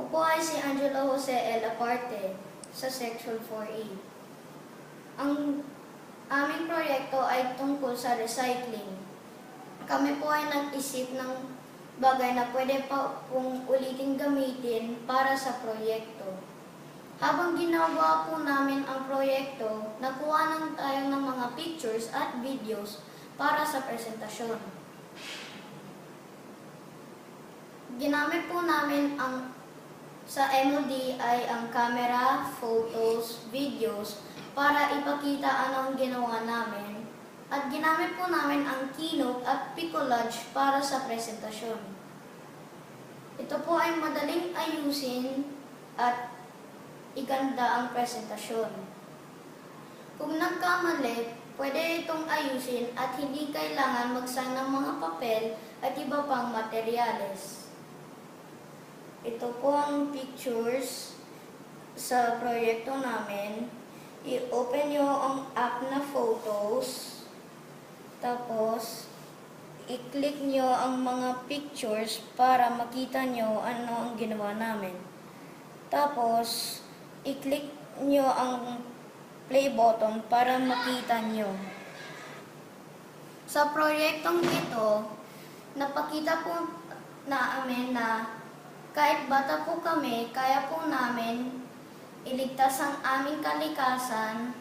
Ako po ay si Angelo Jose L. Aparte sa Section 4A. Ang aming proyekto ay tungkol sa recycling. Kami po ay nag-isip ng bagay na pwede pa pong ulitin gamitin para sa proyekto. Habang ginagawa po namin ang proyekto, nakuha nang tayo ng mga pictures at videos para sa presentasyon. Ginamit po namin sa MOD ay ang camera, photos, videos para ipakita ano ang ginawa namin. At ginamit po namin ang Keynote at Picolage para sa presentasyon. Ito po ay madaling ayusin at iganda ang presentasyon. Kung nagkamali, pwede itong ayusin at hindi kailangan magsign ng mga papel at iba pang materyales. Ito po ang pictures sa proyekto namin. I-open nyo ang app na Photos. Tapos, i-click nyo ang mga pictures para makita nyo ano ang ginawa namin. Tapos, i-click nyo ang play button para makita nyo. Sa proyektong ito, napakita po namin na kahit bata po kami, kaya po namin iligtas ang aming kalikasan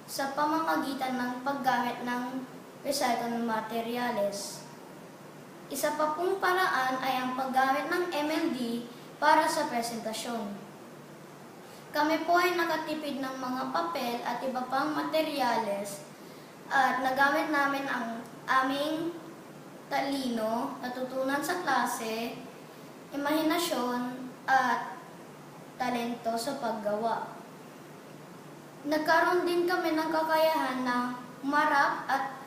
sa pamamagitan ng paggamit ng recycled materials. Isa pa pong paraan ay ang paggamit ng MLD para sa presentasyon. Kami po ay nakatipid ng mga papel at iba pang materyales at nagamit namin ang aming talino, natutunan sa klase, imahinasyon at talento sa paggawa. Nagkaroon din kami ng kakayahan na humarap at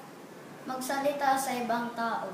magsalita sa ibang tao.